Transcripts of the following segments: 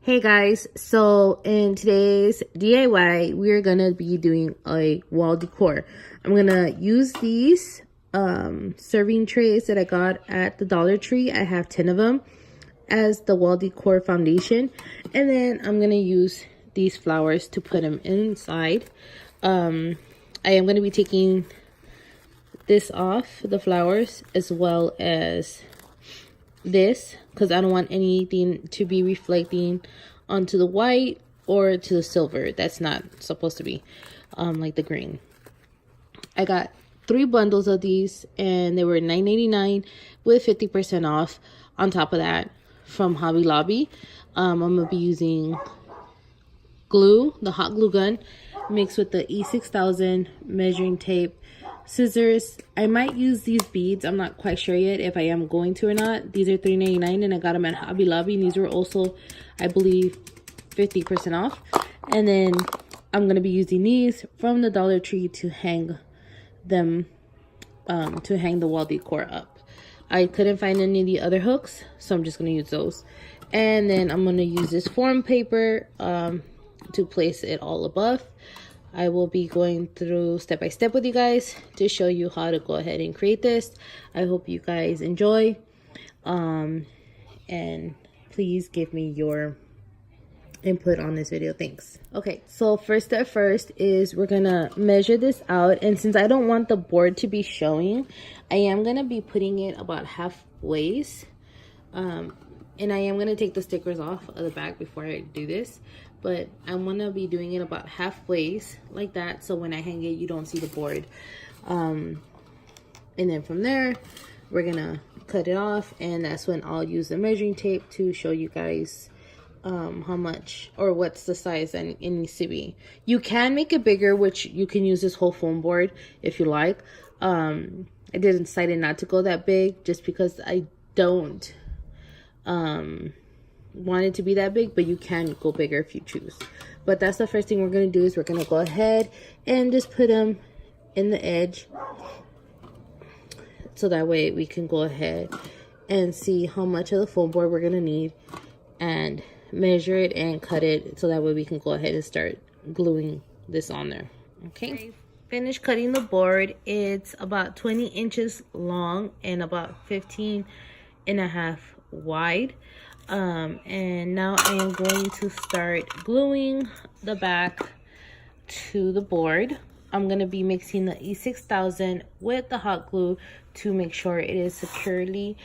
Hey guys, so in today's DIY, we're gonna be doing a wall decor. I'm gonna use these serving trays that I got at the Dollar Tree. I have 10 of them as the wall decor foundation. And then I'm gonna use these flowers to put them inside. I am gonna be taking this off, the flowers, as well as this, because I don't want anything to be reflecting onto the white or to the silver. That's not supposed to be like the green. I got 3 bundles of these and they were $9.99 with 50% off. On top of that, from Hobby Lobby, I'm gonna be using glue, the hot glue gun, mixed with the E6000 measuring tape, scissors. I might use these beads. I'm not quite sure yet if I am going to or not. These are $3.99 and I got them at Hobby Lobby, and these were also, I believe, 50% off. And then I'm going to be using these from the Dollar Tree to hang them, to hang the wall decor up. I couldn't find any of the other hooks, so I'm just going to use those. And then I'm going to use this foam paper to place it all above. I will be going through step by step with you guys to show you how to go ahead and create this. I hope you guys enjoy. And please give me your input on this video. Thanks. Okay, so first step first is we're gonna measure this out, and since I don't want the board to be showing, I am gonna be putting it about halfways. And I am gonna take the stickers off of the back before I do this, but I'm gonna be doing it about halfways like that, so when I hang it you don't see the board. And then from there we're gonna cut it off, and that's when I'll use the measuring tape to show you guys how much or what's the size that it needs to be. You can make it bigger, which you can use this whole foam board if you like. I decided not to go that big just because I don't want it to be that big, but you can go bigger if you choose. But that's the first thing we're going to do, is we're going to go ahead and just put them in the edge, so that way we can go ahead and see how much of the foam board we're going to need and measure it and cut it, so that way we can go ahead and start gluing this on there. Okay, finished cutting the board. It's about 20 inches long and about 15.5 wide. And now I am going to start gluing the back to the board. I'm going to be mixing the E6000 with the hot glue to make sure it is securely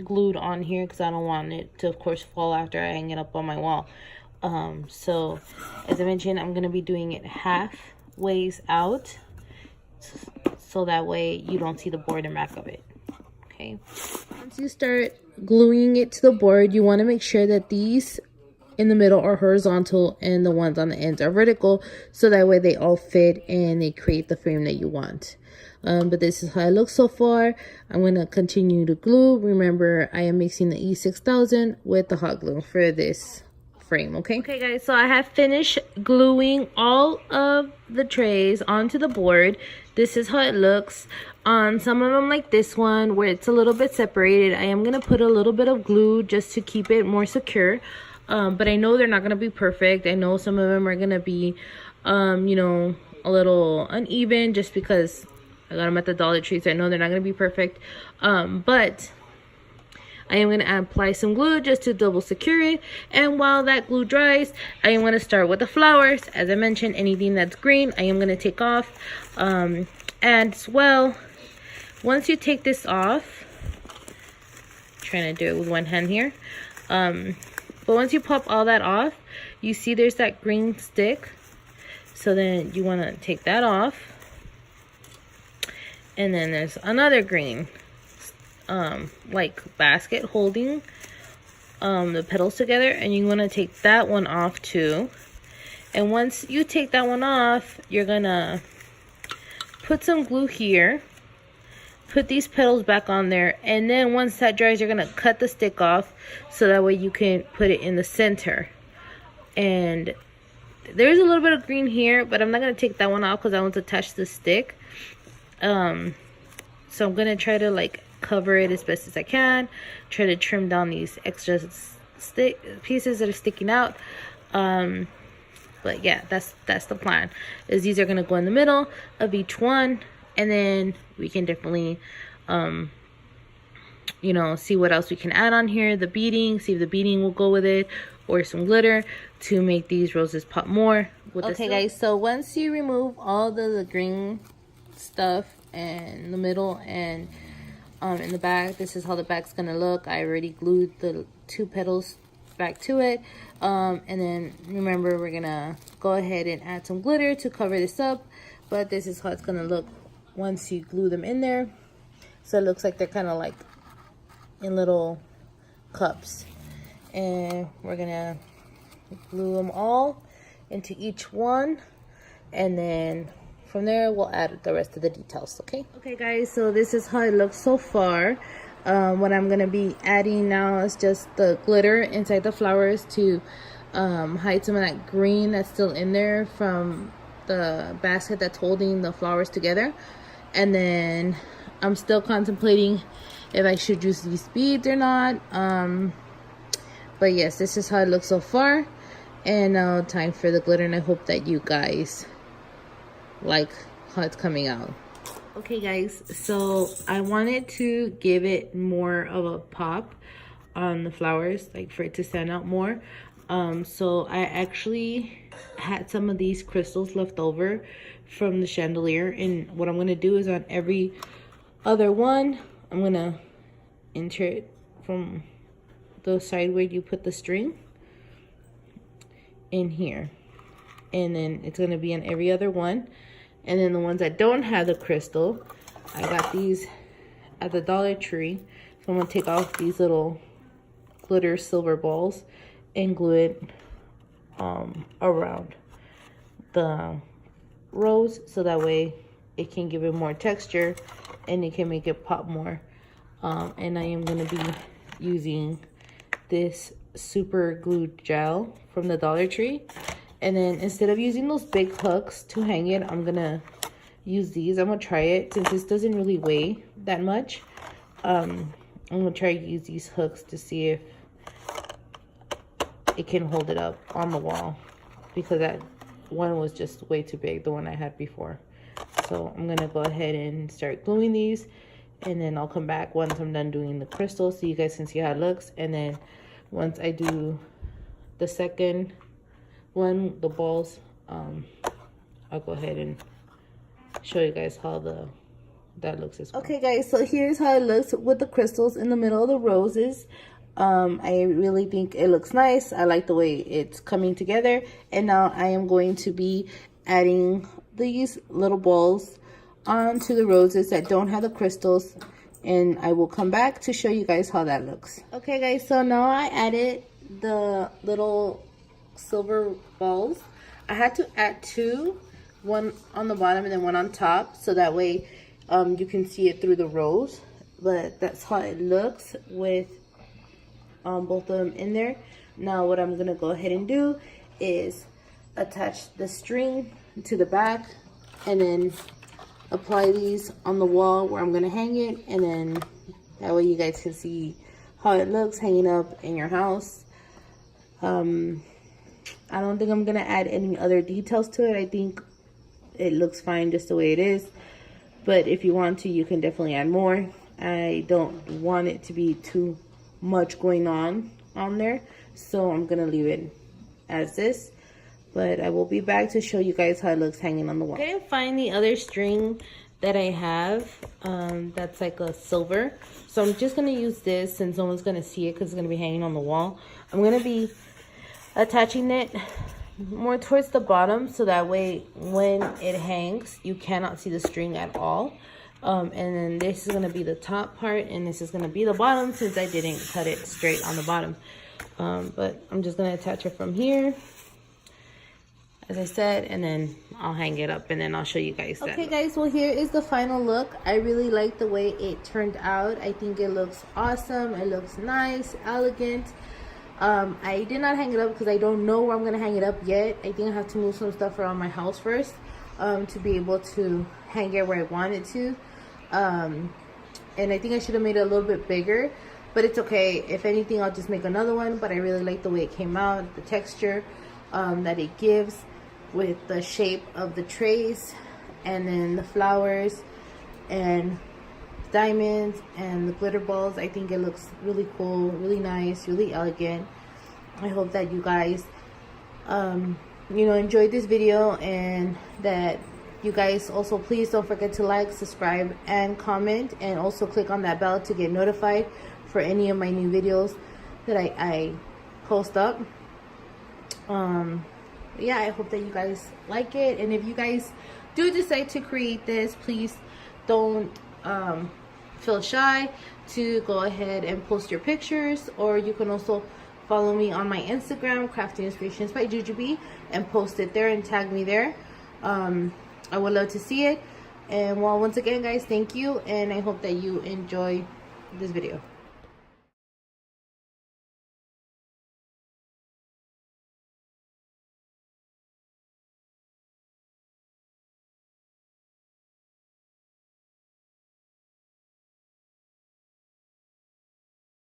glued on here, because I don't want it to, of course, fall after I hang it up on my wall. So as I mentioned, I'm going to be doing it halfways out, so that way you don't see the board and back of it. Okay, once you start gluing it to the board, you want to make sure that these in the middle are horizontal and the ones on the ends are vertical, so that way they all fit and they create the frame that you want. But this is how it looks so far. I'm going to continue to glue. Remember, I am mixing the E6000 with the hot glue for this frame. Okay guys, so I have finished gluing all of the trays onto the board. This is how it looks. On some of them, like this one where it's a little bit separated, I am gonna put a little bit of glue just to keep it more secure. But I know they're not gonna be perfect. I know some of them are gonna be you know, a little uneven, just because I got them at the Dollar Tree, so I know they're not gonna be perfect. But I am going to apply some glue just to double secure it. And while that glue dries, I am going to start with the flowers. As I mentioned, anything that's green, I am going to take off. And as well, once you take this off, I'm trying to do it with one hand here. But once you pop all that off, you see there's that green stick. So then you want to take that off. And then there's another green like basket holding the petals together, and you want to take that one off too. And once you take that one off, you're gonna put some glue here, put these petals back on there, and then once that dries, you're gonna cut the stick off, so that way you can put it in the center. And there's a little bit of green here, but I'm not gonna take that one off because I want to attach the stick. So I'm gonna try to like cover it as best as I can, try to trim down these extra pieces that are sticking out. But yeah, that's the plan. Is these are gonna go in the middle of each one, and then we can definitely you know, see what else we can add on here. The beading, see if the beading will go with it, or some glitter to make these roses pop more. Okay guys, so once you remove all the green stuff in the middle and in the back, this is how the back's gonna look. I already glued the 2 petals back to it, and then remember, we're gonna go ahead and add some glitter to cover this up, but this is how it's gonna look once you glue them in there. So it looks like they're kind of like in little cups, and we're gonna glue them all into each one, and then from there we'll add the rest of the details. Okay guys, so this is how it looks so far. What I'm gonna be adding now is just the glitter inside the flowers to hide some of that green that's still in there from the basket that's holding the flowers together. And then I'm still contemplating if I should use these beads or not. But yes, this is how it looks so far. And now time for the glitter, and I hope that you guys like how it's coming out. Okay guys, so I wanted to give it more of a pop on the flowers, like for it to stand out more. So I actually had some of these crystals left over from the chandelier, and what I'm gonna do is on every other one, I'm gonna insert from the side where you put the string in here, and then it's gonna be on every other one. And then the ones that don't have the crystal, I got these at the Dollar Tree. So I'm gonna take off these little glitter silver balls and glue it around the rose, so that way it can give it more texture and it can make it pop more. And I am gonna be using this super glue gel from the Dollar Tree. And then instead of using those big hooks to hang it, I'm gonna use these. I'm gonna try it since this doesn't really weigh that much. I'm gonna try to use these hooks to see if it can hold it up on the wall, because that one was just way too big, the one I had before. So I'm gonna go ahead and start gluing these, and then I'll come back once I'm done doing the crystal so you guys can see how it looks. And then once I do the second one, the balls, I'll go ahead and show you guys how that looks as well. Okay guys, so here's how it looks with the crystals in the middle of the roses. I really think it looks nice. I like the way it's coming together. And now I am going to be adding these little balls onto the roses that don't have the crystals, and I will come back to show you guys how that looks. Okay guys, so now I added the little silver balls. I had to add 2, one on the bottom and then one on top, so that way you can see it through the rose. But that's how it looks with both of them in there. Now what I'm gonna go ahead and do is attach the string to the back, and then apply these on the wall where I'm gonna hang it, and then that way you guys can see how it looks hanging up in your house. I don't think I'm gonna add any other details to it. I think it looks fine just the way it is, but if you want to, you can definitely add more. I don't want it to be too much going on there, so I'm gonna leave it as this. But I will be back to show you guys how it looks hanging on the wall. I couldn't find the other string that I have that's like a silver, so I'm just gonna use this since no one's gonna see it because it's gonna be hanging on the wall. I'm gonna be attaching it more towards the bottom, so that way when it hangs you cannot see the string at all. And then this is gonna be the top part, and this is gonna be the bottom since I didn't cut it straight on the bottom. But I'm just gonna attach it from here, as I said, and then I'll hang it up, and then I'll show you guys that. Okay guys, well here is the final look. I really like the way it turned out. I think it looks awesome. It looks nice, elegant. I did not hang it up because I don't know where I'm gonna hang it up yet. I think I have to move some stuff around my house first to be able to hang it where I want it to. And I think I should have made it a little bit bigger, but it's okay. If anything, I'll just make another one, but I really like the way it came out, the texture that it gives with the shape of the trays, and then the flowers and diamonds and the glitter balls. I think it looks really cool, really nice, really elegant. I hope that you guys you know, enjoyed this video, and that you guys also please don't forget to like, subscribe, and comment, and also click on that bell to get notified for any of my new videos that I post up. Yeah, I hope that you guys like it, and if you guys do decide to create this, please don't feel shy to go ahead and post your pictures, or you can also follow me on my Instagram, Crafty Inspirations by Jujubee, and post it there and tag me there. I would love to see it. And well, once again, guys, thank you, and I hope that you enjoy this video.